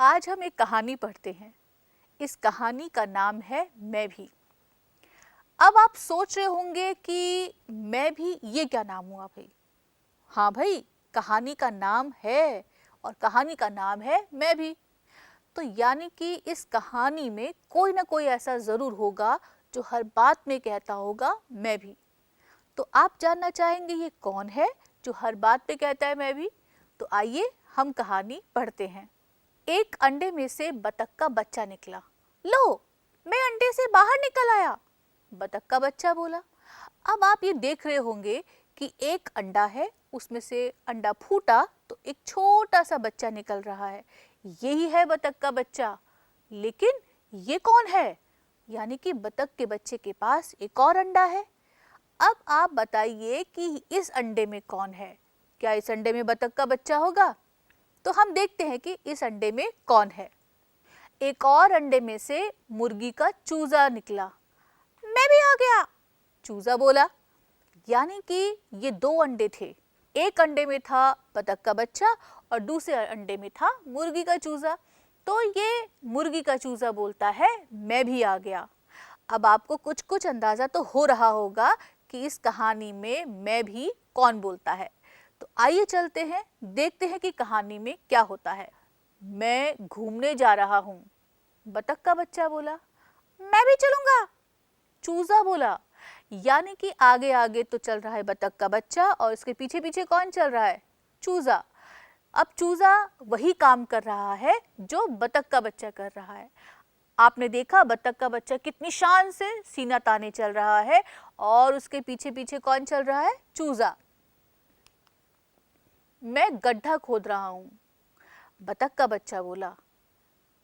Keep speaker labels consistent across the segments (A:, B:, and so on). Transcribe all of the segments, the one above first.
A: आज हम एक कहानी पढ़ते हैं। इस कहानी का नाम है मैं भी। अब आप सोच रहे होंगे कि मैं भी ये क्या नाम हुआ भाई? हाँ भाई, कहानी का नाम है और कहानी का नाम है मैं भी। तो यानी कि इस कहानी में कोई ना कोई ऐसा जरूर होगा जो हर बात में कहता होगा मैं भी। तो आप जानना चाहेंगे ये कौन है जो हर बात पे कहता है मैं भी? तो आइए हम कहानी पढ़ते हैं। एक अंडे में से बतख का बच्चा निकला। लो, मैं अंडे से बाहर निकल आया, बतख का बच्चा बोला। अब आप ये देख रहे होंगे कि एक अंडा है, उसमें से अंडा फूटा तो एक छोटा सा बच्चा निकल रहा है। यही है बतख का बच्चा। लेकिन ये कौन है? यानी कि बतख के बच्चे के पास एक और अंडा है। अब आप बताइए कि इस अंडे में कौन है? क्या इस अंडे में बतख का बच्चा होगा? तो हम देखते हैं कि इस अंडे में कौन है। एक और अंडे में से मुर्गी का चूजा निकला। मैं भी आ गया, चूजा बोला। यानी कि ये दो अंडे थे। एक अंडे में था बतख का बच्चा और दूसरे अंडे में था मुर्गी का चूजा। तो ये मुर्गी का चूजा बोलता है मैं भी आ गया। अब आपको कुछ कुछ अंदाजा तो हो रहा होगा कि इस कहानी में मैं भी कौन बोलता है। तो आइए चलते हैं, देखते हैं कि कहानी में क्या होता है। मैं घूमने जा रहा हूँ, बतख का बच्चा बोला। मैं भी चलूंगा, चूजा बोला। यानी कि आगे आगे तो चल रहा है बतख का बच्चा और उसके पीछे पीछे कौन चल रहा है? चूजा। अब चूजा वही काम कर रहा है जो बतख का बच्चा कर रहा है। आपने देखा बतख का बच्चा कितनी शान से सीना ताने चल रहा है और उसके पीछे पीछे कौन चल रहा है? चूजा। मैं गड्ढा खोद रहा हूँ, बतख का बच्चा बोला।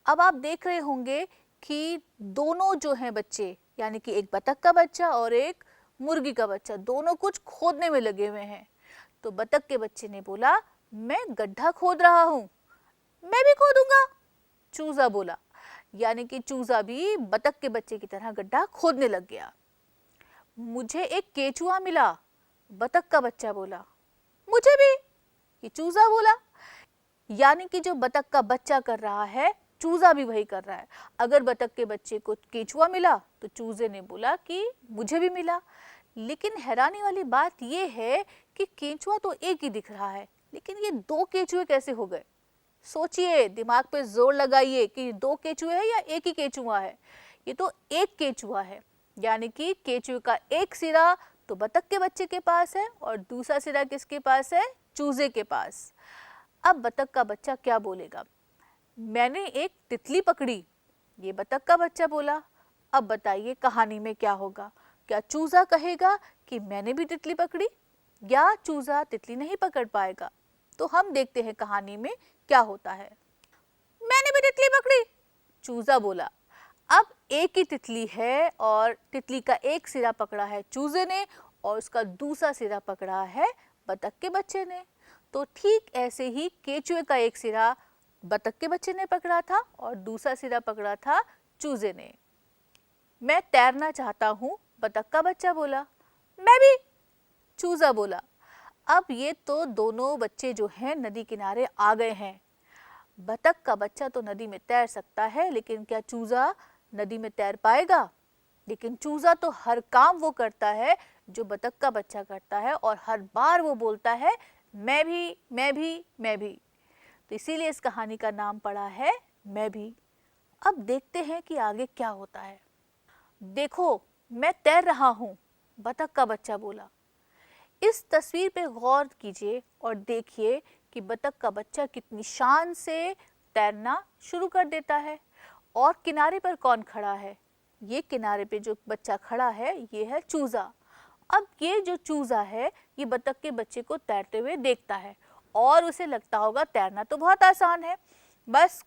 A: अब आप देख रहे होंगे कि दोनों जो हैं बच्चे, यानी कि एक बतख का बच्चा और एक मुर्गी का बच्चा, दोनों कुछ खोदने में लगे हुए हैं। तो बतख के बच्चे ने बोला मैं गड्ढा खोद रहा हूँ। मैं भी खोदूंगा, चूजा बोला। यानी कि चूजा भी बतख के बच्चे की तरह गड्ढा खोदने लग गया। मुझे एक केचुआ मिला, बतख का बच्चा बोला। मुझे भी, ये चूजा बोला। यानी कि जो बतख का बच्चा कर रहा है, चूजा भी वही कर रहा है। अगर बतख के बच्चे को केचुआ मिला तो चूजे ने बोला कि मुझे भी मिला। लेकिन हैरानी वाली बात यह है कि केचुआ तो एक ही दिख रहा है, लेकिन ये दो केचुए कैसे हो गए? सोचिए, दिमाग पे जोर लगाइए कि दो केचुए हैं या एक ही केचुआ है। ये तो एक केचुआ है। यानी कि केचुए का एक सिरा तो बतख के बच्चे के पास है और दूसरा सिरा किसके पास है? चूजे के पास। अब बतख का बच्चा क्या बोलेगा? मैंने एक तितली पकड़ी, ये बतख का बच्चा बोला। अब बताइए कहानी में क्या होगा? क्या चूजा कहेगा कि मैंने भी तितली पकड़ी, या चूजा तितली नहीं पकड़ पाएगा? तो हम देखते हैं कहानी में क्या होता है। मैंने भी तितली पकड़ी, चूजा बोला। अब एक ही तितली है और तितली का एक सिरा पकड़ा है चूजे ने और उसका दूसरा सिरा पकड़ा है बतख के बच्चे ने। तो ठीक ऐसे ही केचुए का एक सिरा बतख के बच्चे ने पकड़ा था और दूसरा सिरा पकड़ा था चूजे ने। मैं तैरना चाहता हूँ, बतख का बच्चा बोला। मैं भी, चूजा बोला। अब ये तो दोनों बच्चे जो हैं नदी किनारे आ गए हैं। बतख का बच्चा तो नदी में तैर सकता है, लेकिन क्या चूजा नदी में तैर पाएगा? लेकिन चूजा तो हर काम वो करता है जो बतख का बच्चा करता है और हर बार वो बोलता है मैं भी, मैं भी, मैं भी। तो इसीलिए इस कहानी का नाम पड़ा है मैं भी। अब देखते हैं कि आगे क्या होता है। देखो, मैं तैर रहा हूँ, बतख का बच्चा बोला। इस तस्वीर पे गौर कीजिए और देखिए कि बतख का बच्चा कितनी शान से तैरना शुरू कर देता है। और किनारे पर कौन खड़ा है? ये किनारे पे जो बच्चा खड़ा है ये है चूजा। अब ये जो चूजा है ये बतख के बच्चे को तैरते हुए देखता है और उसे लगता होगा तैरना तो बहुत आसान है, बस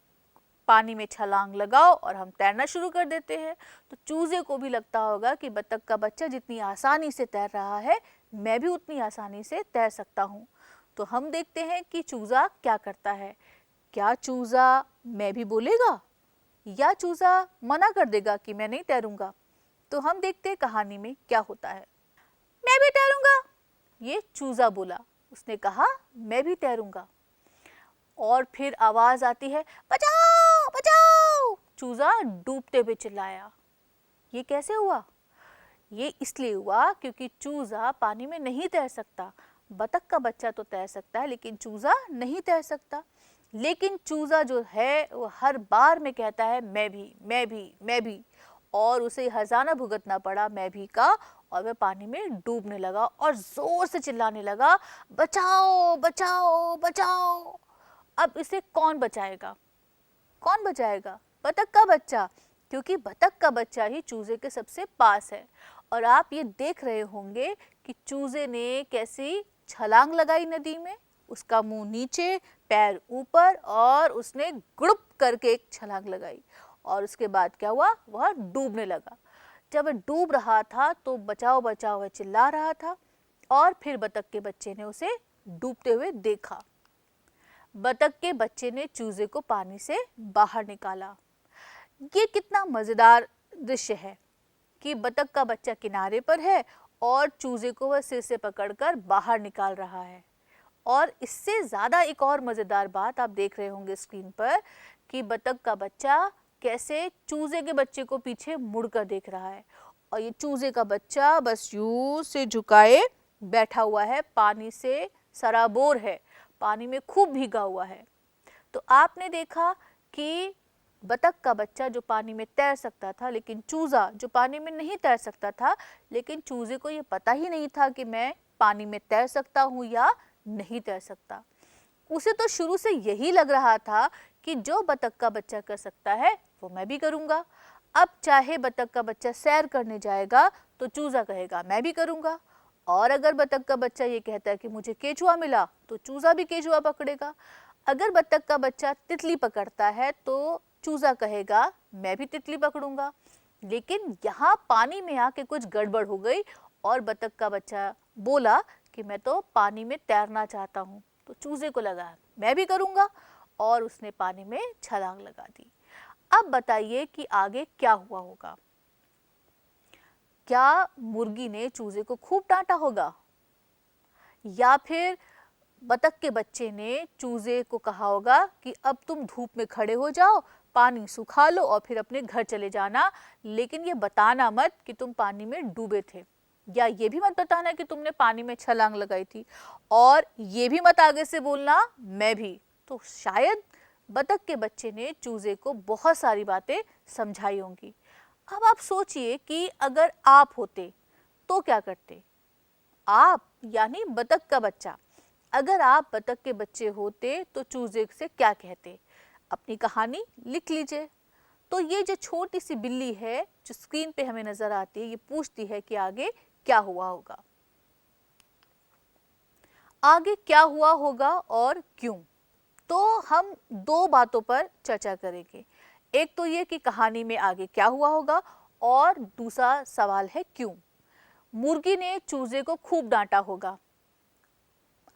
A: पानी में छलांग लगाओ और हम तैरना शुरू कर देते हैं। तो चूजे को भी लगता होगा कि बतख का बच्चा जितनी आसानी से तैर रहा है, मैं भी उतनी आसानी से तैर सकता हूँ। तो हम देखते हैं कि चूजा क्या करता है। क्या चूजा मैं भी बोलेगा या चूजा मना कर देगा कि मैं नहीं तैरूंगा? तो हम देखते हैं कहानी में क्या होता है। मैं भी तैरूंगा, ये चूजा बोला। उसने कहा मैं भी तैरूंगा। और फिर आवाज आती है बचाओ, बचाओ, चूजा डूबते हुए चिल्लाया। ये कैसे हुआ? ये इसलिए हुआ क्योंकि चूजा पानी में नहीं तैर सकता। बतख का बच्चा तो तैर सकता है लेकिन चूजा नहीं तैर सकता। लेकिन चूजा जो है वो हर बार में कहता है मैं भी, मैं भी, मैं भी, और उसे हर्जाना भुगतना पड़ा मैं भी का, और वह पानी में डूबने लगा और जोर से चिल्लाने लगा, बचाओ बचाओ बचाओ। अब इसे कौन बचाएगा? कौन बचाएगा? बतख का बच्चा, क्योंकि बतख का बच्चा ही चूजे के सबसे पास है। और आप ये देख रहे होंगे कि चूजे ने कैसी छलांग लगाई नदी में, उसका मुंह नीचे, पैर ऊपर, और उसने गुड़ुप करके एक छलांग लगाई। और उसके बाद क्या हुआ? वह डूबने लगा। जब वह डूब रहा था तो बचाओ बचाओ वह चिल्ला रहा था, और फिर बतख के बच्चे ने उसे डूबते हुए देखा। बतख के बच्चे ने चूजे को पानी से बाहर निकाला। ये कितना मजेदार दृश्य है कि बतख का बच्चा किनारे पर है और चूजे को वह सिर से पकड़कर बाहर निकाल रहा है। और इससे ज्यादा एक और मजेदार बात आप देख रहे होंगे स्क्रीन पर कि बतख का बच्चा कैसे चूजे के बच्चे को पीछे मुड़कर देख रहा है, और ये चूजे का बच्चा बस यूं से झुकाए बैठा हुआ है, पानी से सराबोर है, पानी में खूब भीगा हुआ है। तो आपने देखा कि बतख का बच्चा जो पानी में तैर सकता था, लेकिन चूजा जो पानी में नहीं तैर सकता था, लेकिन चूजे को ये पता ही नहीं था कि मैं पानी में तैर सकता हूँ या नहीं तैर सकता। उसे तो शुरू से यही लग रहा था कि जो बतख का बच्चा कर सकता है वो मैं भी करूँगा। अब चाहे बतख का बच्चा सैर करने जाएगा तो चूजा कहेगा मैं भी करूँगा, और अगर बतख का बच्चा ये कहता है कि मुझे केचुआ मिला तो चूजा भी केचुआ पकड़ेगा। अगर बतख का बच्चा तितली पकड़ता है तो चूजा कहेगा मैं भी तितली पकड़ूंगा। लेकिन यहाँ पानी में आके कुछ गड़बड़ हो गई और बतख का बच्चा बोला कि मैं तो पानी में तैरना चाहता हूँ। तो चूजे को लगा मैं भी करूँगा, और उसने पानी में छलांग लगा दी। अब बताइए कि आगे क्या हुआ होगा? क्या मुर्गी ने चूजे को खूब डांटा होगा, या फिर बतख के बच्चे ने चूजे को कहा होगा कि अब तुम धूप में खड़े हो जाओ, पानी सुखा लो और फिर अपने घर चले जाना, लेकिन ये बताना मत कि तुम पानी में डूबे थे, या ये भी मत बताना कि तुमने पानी में छलांग लगाई थी, और ये भी मत आगे से बोलना मैं भी। तो शायद बतख के बच्चे ने चूजे को बहुत सारी बातें समझाई होंगी। अब आप सोचिए कि अगर आप होते तो क्या करते? आप यानी बतख का बच्चा, अगर आप बतख के बच्चे होते तो चूजे से क्या कहते? अपनी कहानी लिख लीजिए। तो ये जो छोटी सी बिल्ली है जो स्क्रीन पे हमें नजर आती है, ये पूछती है कि आगे क्या हुआ होगा। आगे क्या हुआ होगा और क्यों? तो हम दो बातों पर चर्चा करेंगे। एक तो ये कि कहानी में आगे क्या हुआ होगा, और दूसरा सवाल है क्यों। मुर्गी ने चूजे को खूब डांटा होगा।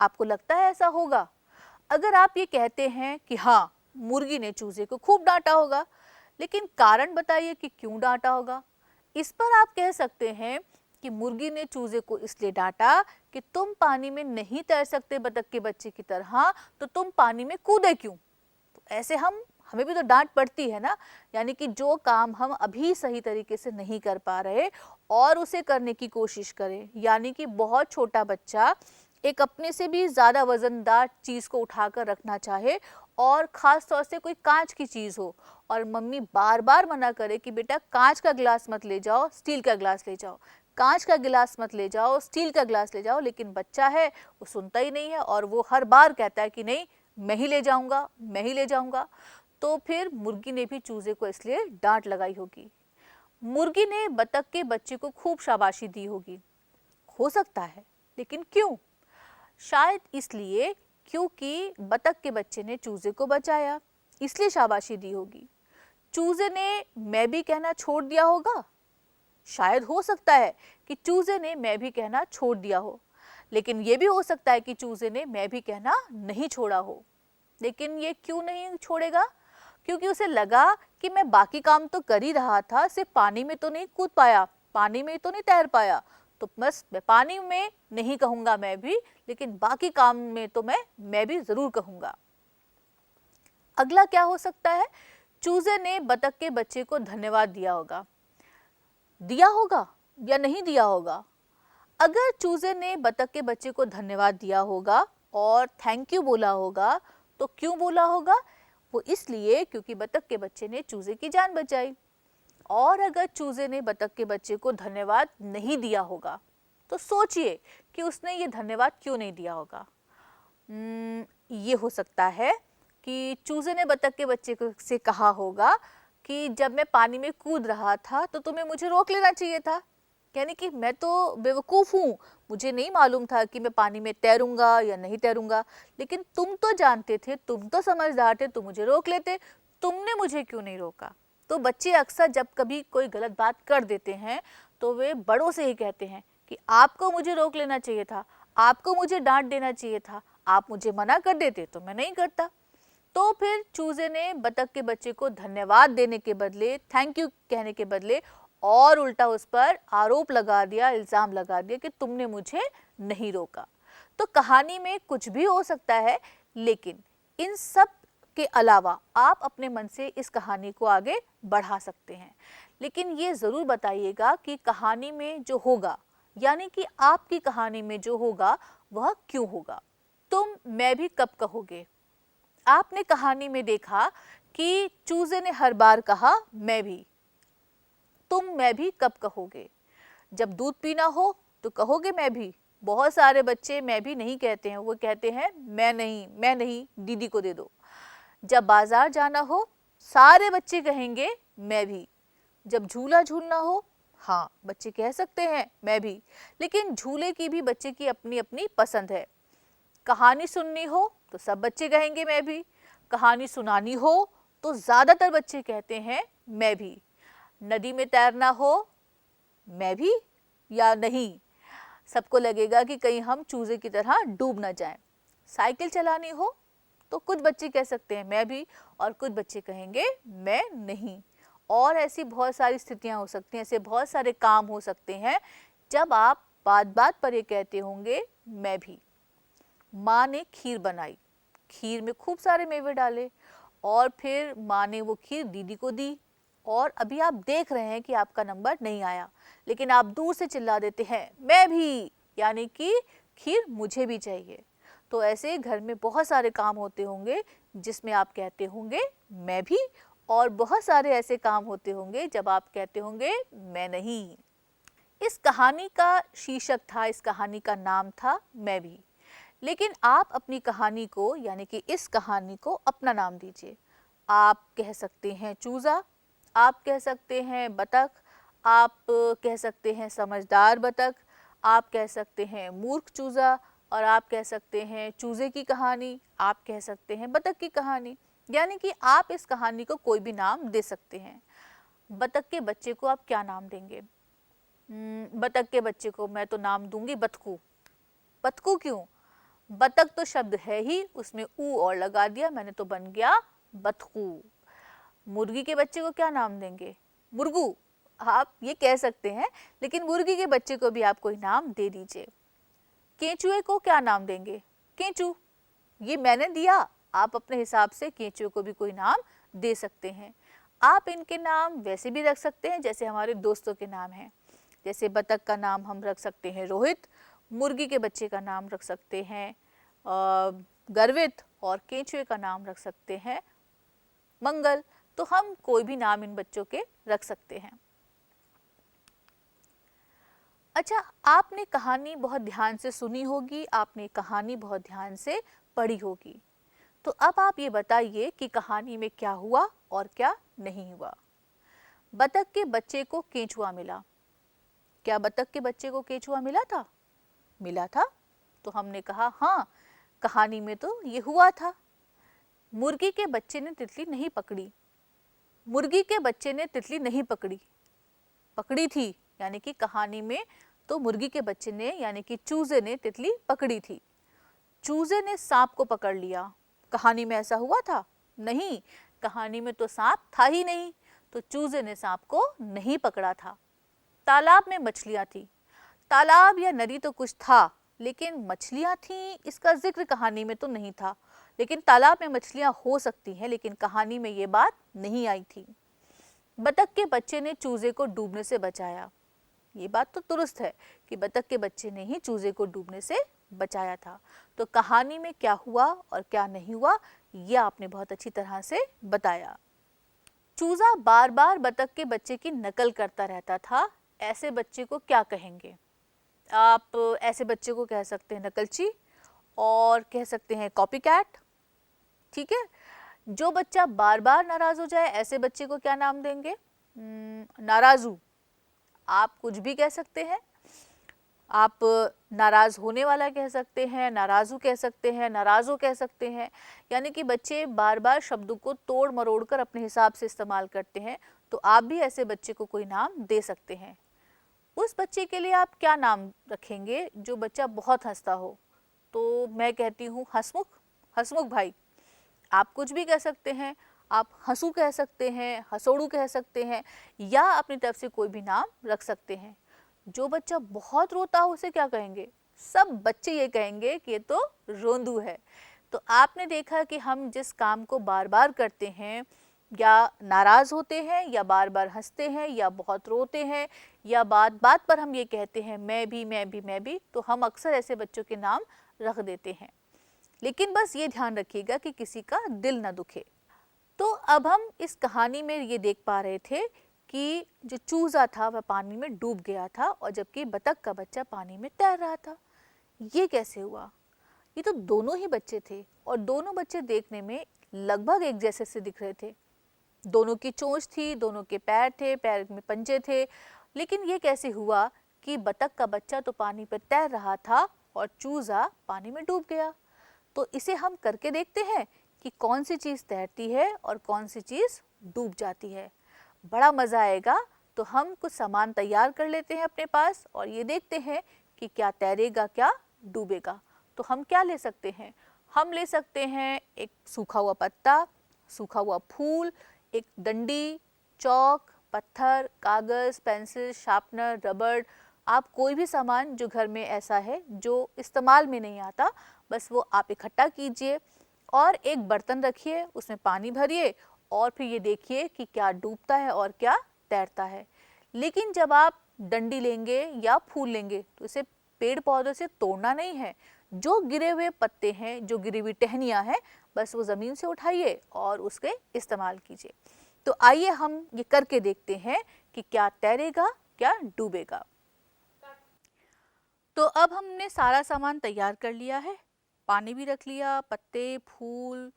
A: आपको लगता है ऐसा होगा? अगर आप ये कहते हैं कि हाँ मुर्गी ने चूजे को खूब डांटा होगा, लेकिन कारण बताइए कि क्यों डांटा होगा। इस पर आप कह सकते हैं कि मुर्गी ने चूजे को इसलिए डांटा कि तुम पानी में नहीं तैर सकते बतख के बच्चे की तरह, तो तुम पानी में कूदे क्यों? तो ऐसे हमें भी तो डांट पड़ती है ना, यानी कि जो काम हम अभी सही तरीके से नहीं कर पा रहे और उसे करने की कोशिश करें। यानी कि बहुत छोटा बच्चा एक अपने से भी ज्यादा वजनदार चीज को उठाकर रखना चाहे, और खास तौर से कोई कांच की चीज हो, और मम्मी बार बार मना करे कि बेटा कांच का गिलास मत ले जाओ, स्टील का गिलास ले जाओ, कांच का गिलास मत ले जाओ, स्टील का गिलास ले जाओ, लेकिन बच्चा है वो सुनता ही नहीं है और वो हर बार कहता है कि नहीं मैं ही ले जाऊंगा, मैं ही ले जाऊंगा। तो फिर मुर्गी ने भी चूजे को इसलिए डांट लगाई होगी। मुर्गी ने बतख के बच्चे को खूब शाबाशी दी होगी, हो सकता है, लेकिन क्यों? शायद इसलिए क्योंकि बतख के बच्चे ने चूजे को बचाया, इसलिए शाबाशी दी होगी। चूजे ने मैं भी कहना छोड़ दिया होगा। शायद हो सकता है कि चूजे ने मैं भी कहना छोड़ दिया हो, लेकिन यह भी हो सकता है कि चूजे ने मैं भी कहना नहीं छोड़ा हो। लेकिन ये क्यों नहीं छोड़ेगा? क्योंकि उसे लगा कि मैं बाकी काम तो कर ही रहा था, सिर्फ पानी में तो नहीं कूद पाया, पानी में तो नहीं तैर पाया, तो बस मैं पानी में नहीं कहूंगा मैं भी, लेकिन बाकी काम में तो मैं भी जरूर कहूंगा। अगला क्या हो सकता है? चूजे ने बतख के बच्चे को धन्यवाद दिया होगा या नहीं दिया होगा? अगर चूजे ने बतख के बच्चे को धन्यवाद दिया होगा और थैंक यू बोला होगा, तो क्यों बोला होगा? वो इसलिए क्योंकि बतख के बच्चे ने चूजे की जान बचाई। और अगर चूजे ने बतख के बच्चे को धन्यवाद नहीं दिया होगा, तो सोचिए कि उसने ये धन्यवाद क्यों नहीं दिया होगा। ये हो सकता है कि चूजे ने बतख के बच्चे से कहा होगा कि जब मैं पानी में कूद रहा था तो तुम्हें मुझे रोक लेना चाहिए था, यानी कि मैं तो बेवकूफ़ हूँ, मुझे नहीं मालूम था कि मैं पानी में तैरूंगा या नहीं तैरूंगा, लेकिन तुम तो जानते थे, तुम तो समझदार थे, तुम मुझे रोक लेते, तुमने मुझे क्यों नहीं रोका? तो बच्चे अक्सर जब कभी कोई गलत बात कर देते हैं तो वे बड़ों से ही कहते हैं कि आपको मुझे रोक लेना चाहिए था, आपको मुझे डांट देना चाहिए था, आप मुझे मना कर देते तो मैं नहीं करता। तो फिर चूजे ने बतख के बच्चे को धन्यवाद देने के बदले, थैंक यू कहने के बदले और उल्टा उस पर आरोप लगा दिया, इल्जाम लगा दिया कि तुमने मुझे नहीं रोका। तो कहानी में कुछ भी हो सकता है, लेकिन इन सब के अलावा आप अपने मन से इस कहानी को आगे बढ़ा सकते हैं। लेकिन ये ज़रूर बताइएगा कि कहानी में जो होगा, यानी कि आपकी कहानी में जो होगा वह क्यों होगा। तुम मैं भी कब कहोगे? आपने कहानी में देखा कि चूजे ने हर बार कहा मैं भी। तुम मैं भी कब कहोगे? जब दूध पीना हो तो कहोगे मैं भी। बहुत सारे बच्चे मैं भी नहीं कहते हैं, वो कहते हैं मैं नहीं, दीदी को दे दो। जब बाजार जाना हो सारे बच्चे कहेंगे मैं भी। जब झूला झूलना हो, हाँ बच्चे कह सकते हैं मैं भी, लेकिन झूले की भी बच्चे की अपनी अपनी पसंद है। कहानी सुननी हो तो सब बच्चे कहेंगे मैं भी, कहानी सुनानी हो तो ज़्यादातर बच्चे कहते हैं मैं भी। नदी में तैरना हो, मैं भी या नहीं, सबको लगेगा कि कहीं हम चूजे की तरह डूब ना जाएं। साइकिल चलानी हो तो कुछ बच्चे कह सकते हैं मैं भी और कुछ बच्चे कहेंगे मैं नहीं। और ऐसी बहुत सारी स्थितियां हो सकती हैं, ऐसे बहुत सारे काम हो सकते हैं जब आप बात बात पर ये कहते होंगे मैं भी। माँ ने खीर बनाई, खीर में खूब सारे मेवे डाले और फिर माँ ने वो खीर दीदी को दी और अभी आप देख रहे हैं कि आपका नंबर नहीं आया, लेकिन आप दूर से चिल्ला देते हैं मैं भी, यानी कि खीर मुझे भी चाहिए। तो ऐसे घर में बहुत सारे काम होते होंगे जिसमें आप कहते होंगे मैं भी, और बहुत सारे ऐसे काम होते होंगे जब आप कहते होंगे मैं नहीं। इस कहानी का शीर्षक था, इस कहानी का नाम था मैं भी। लेकिन आप अपनी कहानी को, यानी कि इस कहानी को अपना नाम दीजिए। आप कह सकते हैं चूजा, आप कह सकते हैं बतख, आप कह सकते हैं समझदार बतख, आप कह सकते हैं मूर्ख चूजा, और आप कह सकते हैं चूजे की कहानी, आप कह सकते हैं बतख की कहानी। यानी कि आप इस कहानी को कोई भी नाम दे सकते हैं। बतख के बच्चे को आप क्या नाम देंगे? बतख के बच्चे को मैं तो नाम दूंगी बतकू। बतकू क्यों? बतख तो शब्द है ही, उसमें ऊ और लगा दिया, मैंने तो बन गया बतकू। मुर्गी के बच्चे को क्या नाम देंगे? मुर्गू, आप ये कह सकते हैं, लेकिन मुर्गी के बच्चे को भी आप कोई नाम दे दीजिए। केंचुए को क्या नाम देंगे? केंचू, ये मैंने दिया, आप अपने हिसाब से केंचुए को भी कोई नाम दे सकते हैं। आप इनके नाम वैसे भी रख सकते हैं जैसे हमारे दोस्तों के नाम हैं। जैसे बतख का नाम हम रख सकते हैं रोहित, मुर्गी के बच्चे का नाम रख सकते हैं गर्वित, और केंचुए का नाम रख सकते हैं मंगल। तो हम कोई भी नाम इन बच्चों के रख सकते हैं। अच्छा, आपने कहानी बहुत ध्यान से सुनी होगी, आपने कहानी बहुत ध्यान से पढ़ी होगी, तो अब आप ये बताइए कि कहानी में क्या हुआ और क्या नहीं हुआ। बतख के बच्चे को केंचुआ मिला। क्या बतख के बच्चे को केंचुआ मिला था? मिला था। तो हमने कहा हाँ, कहानी में तो ये हुआ था। मुर्गी के बच्चे ने तितली नहीं पकड़ी। मुर्गी के बच्चे ने तितली नहीं पकड़ी, पकड़ी थी, यानी कि कहानी में तो मुर्गी के बच्चे ने, यानी कि चूजे ने तितली पकड़ी थी। चूजे ने सांप को पकड़ लिया। कहानी में ऐसा हुआ था? नहीं, कहानी में तो सांप था ही नहीं, तो चूजे ने सांप को नहीं पकड़ा था। तालाब में मछलियां थी। तालाब या नदी तो कुछ था, लेकिन मछलियां थी इसका जिक्र कहानी में तो नहीं था। लेकिन तालाब में मछलियां हो सकती हैं, लेकिन कहानी में ये बात नहीं आई थी। बतख के बच्चे ने चूजे को डूबने से बचाया। ये बात तो दुरुस्त है कि बतख के बच्चे ने ही चूजे को डूबने से बचाया था। तो कहानी में क्या हुआ और क्या नहीं हुआ, यह आपने बहुत अच्छी तरह से बताया। चूजा बार बार बतख के बच्चे की नकल करता रहता था। ऐसे बच्चे को क्या कहेंगे? आप ऐसे बच्चे को कह सकते हैं नकलची, और कह सकते हैं कॉपीकैट। ठीक है। जो बच्चा बार बार नाराज हो जाए, ऐसे बच्चे को क्या नाम देंगे? नाराजू। आप कुछ भी कह सकते हैं। आप नाराज होने वाला कह सकते हैं, नाराजू कह सकते हैं, नाराजो कह सकते हैं। यानी कि बच्चे बार बार शब्दों को तोड़ मरोड़ कर अपने हिसाब से इस्तेमाल करते हैं। तो आप भी ऐसे बच्चे को कोई नाम दे सकते हैं। उस बच्चे के लिए आप क्या नाम रखेंगे जो बच्चा बहुत हंसता हो? तो मैं कहती हूँ हंसमुख, हंसमुख भाई। आप कुछ भी कह सकते हैं। आप हंसू कह सकते हैं, हंसोड़ू कह सकते हैं, या अपनी तरफ से कोई भी नाम रख सकते हैं। जो बच्चा बहुत रोता हो उसे क्या कहेंगे? सब बच्चे ये कहेंगे कि ये तो रोंदू है। तो आपने देखा कि हम जिस काम को बार बार करते हैं, या नाराज होते हैं, या बार बार हंसते हैं, या बहुत रोते हैं, या बात बात पर हम ये कहते हैं मैं भी मैं भी मैं भी, तो हम अक्सर ऐसे बच्चों के नाम रख देते हैं। लेकिन बस ये ध्यान रखिएगा कि किसी का दिल ना दुखे। तो अब हम इस कहानी में ये देख पा रहे थे कि जो चूजा था वह पानी में डूब गया था, और जबकि बतख का बच्चा पानी में तैर रहा था। ये कैसे हुआ? ये तो दोनों ही बच्चे थे, और दोनों बच्चे देखने में लगभग एक जैसे से दिख रहे थे। दोनों की चोंच थी, दोनों के पैर थे, पैर में पंजे थे। लेकिन ये कैसे हुआ कि बतख का बच्चा तो पानी पर तैर रहा था और चूजा पानी में डूब गया? तो इसे हम करके देखते हैं कि कौन सी चीज़ तैरती है और कौन सी चीज़ डूब जाती है। बड़ा मज़ा आएगा। तो हम कुछ सामान तैयार कर लेते हैं अपने पास, और ये देखते हैं कि क्या तैरेगा क्या डूबेगा। तो हम क्या ले सकते हैं? हम ले सकते हैं एक सूखा हुआ पत्ता, सूखा हुआ फूल, एक डंडी, चौक, पत्थर, कागज़, पेंसिल, शार्पनर, रबड़। आप कोई भी सामान जो घर में ऐसा है जो इस्तेमाल में नहीं आता, बस वो आप इकट्ठा कीजिए, और एक बर्तन रखिए, उसमें पानी भरिए, और फिर ये देखिए कि क्या डूबता है और क्या तैरता है। लेकिन जब आप डंडी लेंगे या फूल लेंगे तो इसे पेड़ पौधों से तोड़ना नहीं है। जो गिरे हुए पत्ते हैं, जो गिरी हुई टहनियाँ हैं, बस वो ज़मीन से उठाइए और उसके इस्तेमाल कीजिए। तो आइए हम ये करके देखते हैं कि क्या तैरेगा क्या डूबेगा। तो अब हमने सारा सामान तैयार कर लिया है। पानी भी रख लिया, पत्ते, फूल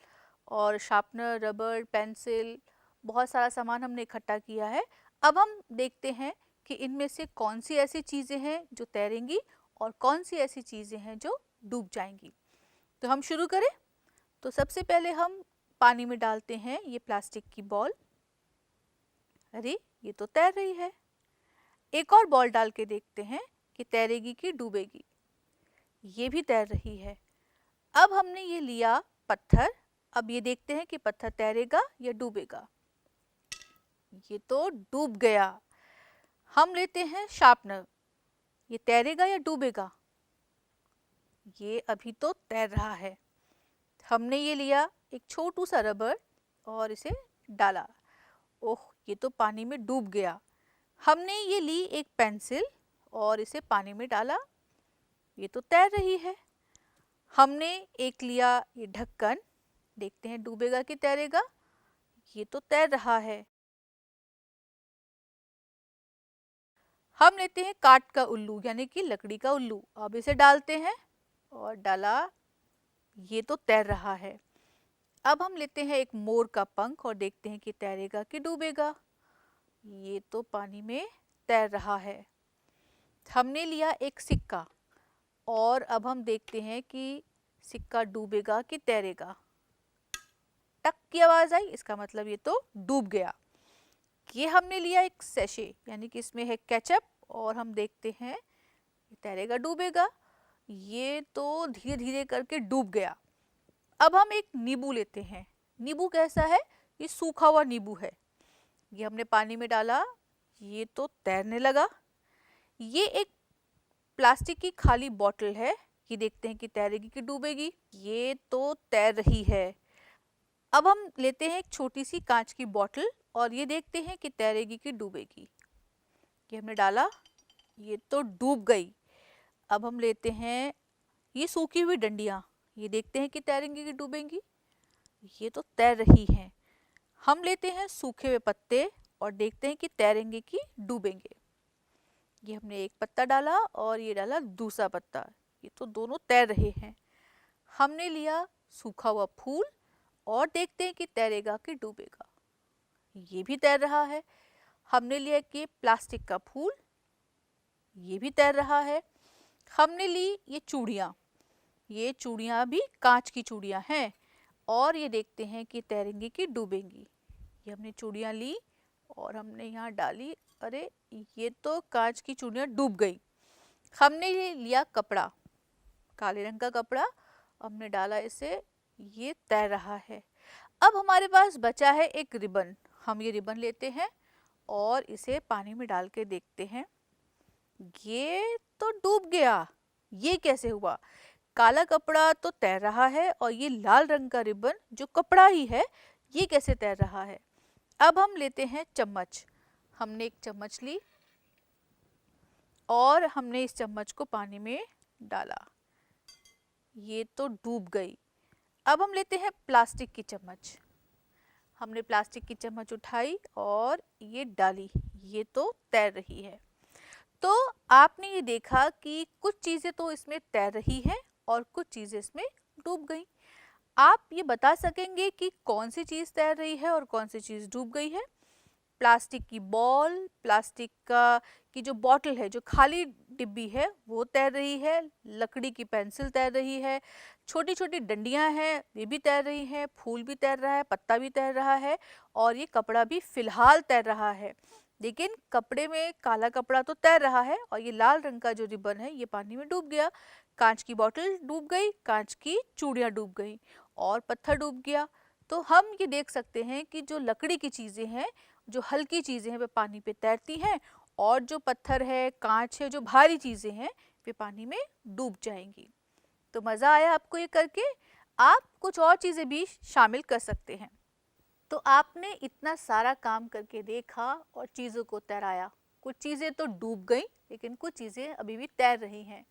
A: और शार्पनर, रबड़, पेंसिल, बहुत सारा सामान हमने इकट्ठा किया है। अब हम देखते हैं कि इनमें से कौन सी ऐसी चीज़ें हैं जो तैरेंगी और कौन सी ऐसी चीज़ें हैं जो डूब जाएंगी। तो हम शुरू करें। तो सबसे पहले हम पानी में डालते हैं ये प्लास्टिक की बॉल। अरे ये तो तैर रही है। एक और बॉल डाल के देखते हैं कि तैरेगी कि डूबेगी। ये भी तैर रही है। अब हमने ये लिया पत्थर। अब ये देखते हैं कि पत्थर तैरेगा या डूबेगा। ये तो डूब गया। हम लेते हैं शार्पनर। ये तैरेगा या डूबेगा? ये अभी तो तैर रहा है। हमने ये लिया एक छोटू सा रबड़ और इसे डाला। ओह, ये तो पानी में डूब गया। हमने ये ली एक पेंसिल और इसे पानी में डाला। ये तो तैर रही है। हमने एक लिया ये ढक्कन। देखते हैं डूबेगा कि तैरेगा। ये तो तैर रहा है। हम लेते हैं काठ का उल्लू, यानी कि लकड़ी का उल्लू। अब इसे डालते हैं और डाला। ये तो तैर रहा है। अब हम लेते हैं एक मोर का पंख और देखते हैं कि तैरेगा कि डूबेगा। ये तो पानी में तैर रहा है। हमने लिया एक सिक्का और अब हम देखते हैं कि सिक्का डूबेगा कि तैरेगा। टक की आवाज आई, इसका मतलब ये तो डूब गया। ये हमने लिया एक सैशे, यानी कि इसमें है केचप, और हम देखते हैं ये तैरेगा डूबेगा। ये तो धीरे धीरे करके डूब गया। अब हम एक नींबू लेते हैं। नींबू कैसा है? ये सूखा हुआ नींबू है। ये हमने पानी में डाला। ये तो तैरने लगा। ये एक प्लास्टिक की खाली बोतल है। ये देखते हैं कि तैरेगी कि डूबेगी। ये तो तैर रही है। अब हम लेते हैं एक छोटी सी कांच की बोतल और ये देखते हैं कि तैरेगी कि डूबेगी। ये हमने डाला, ये तो डूब गई। अब हम लेते हैं ये सूखी हुई डंडियाँ, ये देखते हैं कि तैरेंगी कि डूबेंगी। ये तो तैर रही हैं। हम लेते हैं सूखे हुए पत्ते और देखते हैं कि तैरेंगे कि डूबेंगे। ये हमने एक पत्ता डाला और ये डाला दूसरा पत्ता, ये तो दोनों तैर रहे हैं। हमने लिया सूखा हुआ फूल और देखते हैं कि तैरेगा कि डूबेगा। ये भी तैर रहा है। हमने लिया कि प्लास्टिक का फूल, ये भी तैर रहा है। हमने ली ये चूड़ियाँ, ये चूड़ियाँ भी कांच की चूड़ियाँ हैं और ये देखते हैं कि तैरेंगी कि डूबेंगी। ये हमने चूड़ियाँ ली और हमने यहाँ डाली, अरे ये तो कांच की चूड़ियाँ डूब गई। हमने ये लिया कपड़ा, काले रंग का कपड़ा, हमने डाला इसे, ये तैर रहा है। अब हमारे पास बचा है एक रिबन। हम ये रिबन लेते हैं और इसे पानी में डाल के देखते हैं। ये तो डूब गया। ये कैसे हुआ? काला कपड़ा तो तैर रहा है और ये लाल रंग का रिबन जो कपड़ा ही है, ये कैसे तैर रहा है? अब हम लेते हैं चम्मच। हमने एक चम्मच ली और हमने इस चम्मच को पानी में डाला, ये तो डूब गई। अब हम लेते हैं प्लास्टिक की चम्मच। हमने प्लास्टिक की चम्मच उठाई और ये डाली, ये तो तैर रही है। तो आपने ये देखा कि कुछ चीज़ें तो इसमें तैर रही हैं और कुछ चीज़ें इसमें डूब गई। आप ये बता सकेंगे कि कौन सी चीज़ तैर रही है और कौन सी चीज़ डूब गई है? प्लास्टिक की बॉल, प्लास्टिक की जो बॉटल है, जो खाली डिब्बी है, वो तैर रही है। लकड़ी की पेंसिल तैर रही है। छोटी छोटी डंडियां हैं, वे भी तैर रही हैं। फूल भी तैर रहा है, पत्ता भी तैर रहा है और ये कपड़ा भी फिलहाल तैर रहा है। लेकिन कपड़े में काला कपड़ा तो तैर रहा है और ये लाल रंग का जो रिबन है ये पानी में डूब गया। कांच की बोतल डूब गई, कांच की चूड़ियाँ डूब गई और पत्थर डूब गया। तो हम ये देख सकते हैं कि जो लकड़ी की चीज़ें हैं, जो हल्की चीज़ें हैं, वे पानी पे तैरती हैं और जो पत्थर है, कांच है, जो भारी चीज़ें हैं, वे पानी में डूब जाएंगी। तो मज़ा आया आपको ये करके? आप कुछ और चीज़ें भी शामिल कर सकते हैं। तो आपने इतना सारा काम करके देखा और चीज़ों को तैराया। कुछ चीज़ें तो डूब गई लेकिन कुछ चीज़ें अभी भी तैर रही हैं।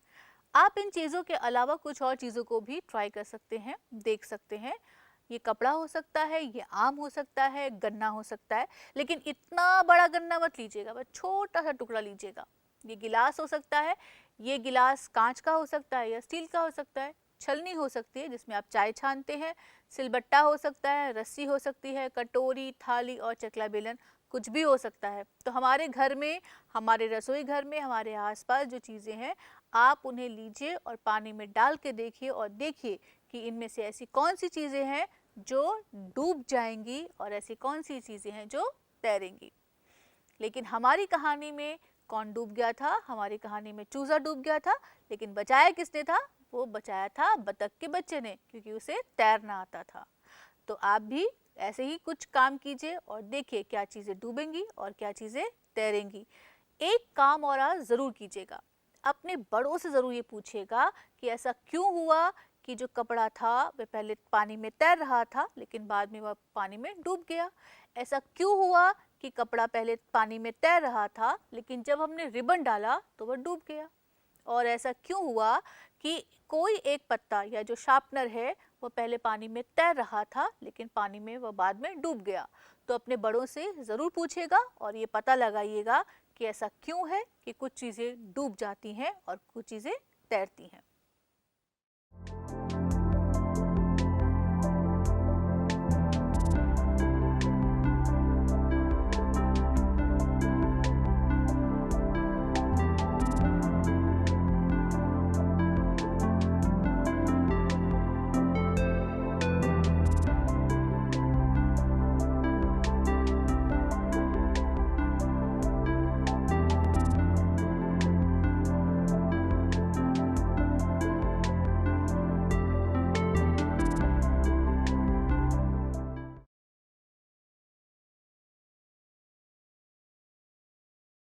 A: आप इन चीज़ों के अलावा कुछ और चीज़ों को भी ट्राई कर सकते हैं, देख सकते हैं। ये कपड़ा हो सकता है, ये आम हो सकता है, गन्ना हो सकता है, लेकिन इतना बड़ा गन्ना मत लीजिएगा, बस छोटा सा टुकड़ा लीजिएगा। ये गिलास हो सकता है, ये गिलास कांच का हो सकता है या स्टील का हो सकता है। छलनी हो सकती है जिसमें आप चाय छानते हैं, सिलबट्टा हो सकता है, रस्सी हो सकती है, कटोरी, थाली और चकला बेलन, कुछ भी हो सकता है। तो हमारे घर में, हमारे रसोई घर में, हमारे आसपास जो चीज़ें हैं, आप उन्हें लीजिए और पानी में डाल के देखिए और देखिए कि इनमें से ऐसी कौन सी चीज़ें हैं जो डूब जाएंगी और ऐसी कौन सी चीज़ें हैं जो तैरेंगी। लेकिन हमारी कहानी में कौन डूब गया था? हमारी कहानी में चूज़ा डूब गया था, लेकिन बचाया किसने था? वो बचाया था बतख के बच्चे ने, क्योंकि उसे तैरना आता था। तो आप भी ऐसे ही कुछ काम कीजिए और देखिए क्या चीज़ें डूबेंगी और क्या चीज़ें तैरेंगी। एक काम और आज ज़रूर कीजिएगा, अपने बड़ों से ज़रूर ये पूछिएगा कि ऐसा क्यों हुआ कि जो कपड़ा था वह पहले पानी में तैर रहा था लेकिन बाद में वह पानी में डूब गया। ऐसा क्यों हुआ कि कपड़ा पहले पानी में तैर रहा था लेकिन जब हमने रिबन डाला तो वह डूब गया। और ऐसा क्यों हुआ कि कोई एक पत्ता या जो शार्पनर है वो पहले पानी में तैर रहा था लेकिन पानी में वह बाद में डूब गया। तो अपने बड़ों से ज़रूर पूछिएगा और ये पता लगाइएगा कि ऐसा क्यों है कि कुछ चीज़ें डूब जाती हैं और कुछ चीज़ें तैरती हैं।